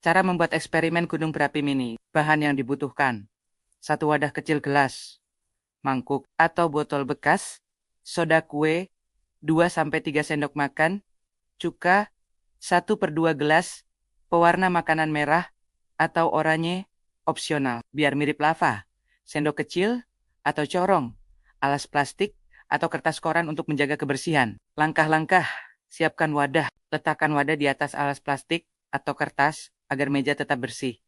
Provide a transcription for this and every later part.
Cara membuat eksperimen gunung berapi mini. Bahan yang dibutuhkan. 1 wadah kecil gelas, mangkuk atau botol bekas, soda kue, 2-3 sendok makan, cuka, 1/2 gelas, pewarna makanan merah atau oranye, opsional, biar mirip lava, sendok kecil atau corong, alas plastik atau kertas koran untuk menjaga kebersihan. Langkah-langkah, siapkan wadah, letakkan wadah di atas alas plastik atau kertas agar meja tetap bersih.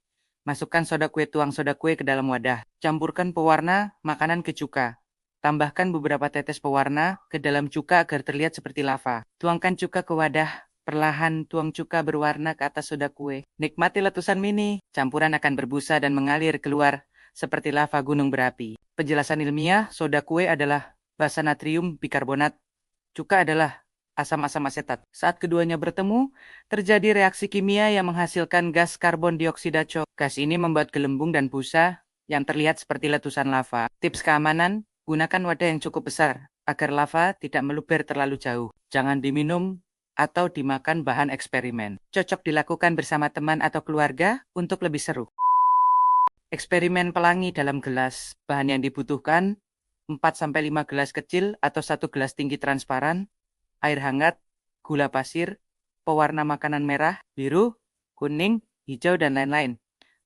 Masukkan tuang soda kue ke dalam wadah. Campurkan pewarna makanan ke cuka. Tambahkan beberapa tetes pewarna ke dalam cuka agar terlihat seperti lava. Tuangkan cuka ke wadah. Perlahan tuang cuka berwarna ke atas soda kue. Nikmati letusan mini. Campuran akan berbusa dan mengalir keluar seperti lava gunung berapi. Penjelasan ilmiah, soda kue adalah basa natrium bikarbonat. Cuka adalah asam-asam asetat. Saat keduanya bertemu, terjadi reaksi kimia yang menghasilkan gas karbon dioksida CO. Gas ini membuat gelembung dan busa yang terlihat seperti letusan lava. Tips keamanan, gunakan wadah yang cukup besar agar lava tidak meluber terlalu jauh. Jangan diminum atau dimakan bahan eksperimen. Cocok dilakukan bersama teman atau keluarga untuk lebih seru. Eksperimen pelangi dalam gelas. Bahan yang dibutuhkan 4-5 gelas kecil atau 1 gelas tinggi transparan, air hangat, gula pasir, pewarna makanan merah, biru, kuning, hijau, dan lain-lain.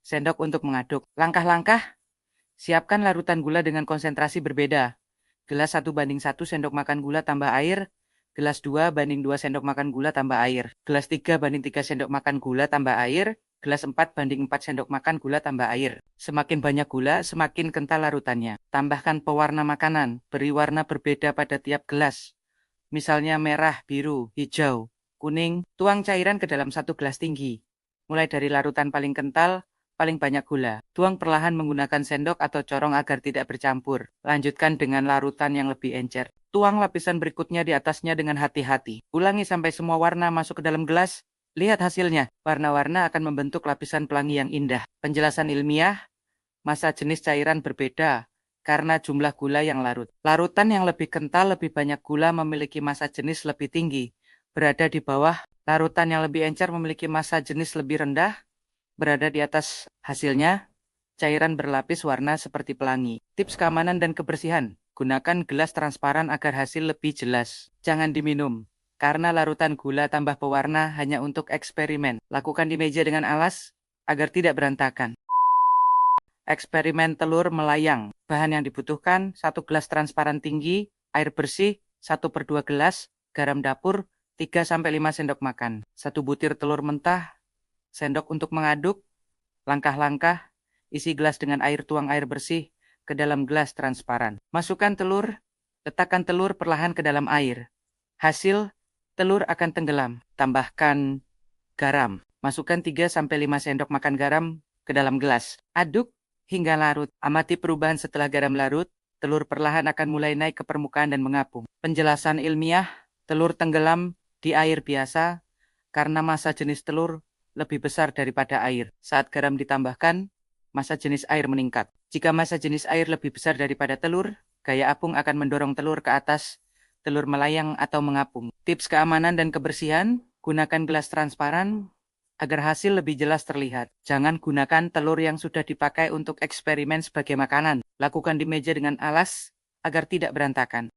Sendok untuk mengaduk. Langkah-langkah, siapkan larutan gula dengan konsentrasi berbeda. Gelas 1:1 sendok makan gula tambah air, gelas 2:2 sendok makan gula tambah air, gelas 3:3 sendok makan gula tambah air, gelas 4:4 sendok makan gula tambah air. Semakin banyak gula, semakin kental larutannya. Tambahkan pewarna makanan, beri warna berbeda pada tiap gelas. Misalnya merah, biru, hijau, kuning. Tuang cairan ke dalam 1 gelas tinggi. Mulai dari larutan paling kental, paling banyak gula. Tuang perlahan menggunakan sendok atau corong agar tidak bercampur. Lanjutkan dengan larutan yang lebih encer. Tuang lapisan berikutnya di atasnya dengan hati-hati. Ulangi sampai semua warna masuk ke dalam gelas. Lihat hasilnya. Warna-warna akan membentuk lapisan pelangi yang indah. Penjelasan ilmiah, massa jenis cairan berbeda karena jumlah gula yang larut. Larutan yang lebih kental lebih banyak gula memiliki massa jenis lebih tinggi, berada di bawah. Larutan yang lebih encer memiliki massa jenis lebih rendah, berada di atas. Hasilnya, cairan berlapis warna seperti pelangi. Tips keamanan dan kebersihan. Gunakan gelas transparan agar hasil lebih jelas. Jangan diminum, karena larutan gula tambah pewarna hanya untuk eksperimen. Lakukan di meja dengan alas agar tidak berantakan. Eksperimen telur melayang. Bahan yang dibutuhkan 1 gelas transparan tinggi, air bersih 1/2 gelas, garam dapur 3-5 sendok makan, 1 butir telur mentah, sendok untuk mengaduk. Langkah-langkah, isi gelas dengan air, tuang air bersih ke dalam gelas transparan. Masukkan telur, letakkan telur perlahan ke dalam air. Hasil, telur akan tenggelam. Tambahkan garam. Masukkan 3-5 sendok makan garam ke dalam gelas. Aduk hingga larut. Amati perubahan setelah garam larut, telur perlahan akan mulai naik ke permukaan dan mengapung. Penjelasan ilmiah, telur tenggelam di air biasa karena massa jenis telur lebih besar daripada air. Saat garam ditambahkan, massa jenis air meningkat. Jika massa jenis air lebih besar daripada telur, gaya apung akan mendorong telur ke atas, telur melayang atau mengapung. Tips keamanan dan kebersihan, gunakan gelas transparan agar hasil lebih jelas terlihat. Jangan gunakan telur yang sudah dipakai untuk eksperimen sebagai makanan. Lakukan di meja dengan alas agar tidak berantakan.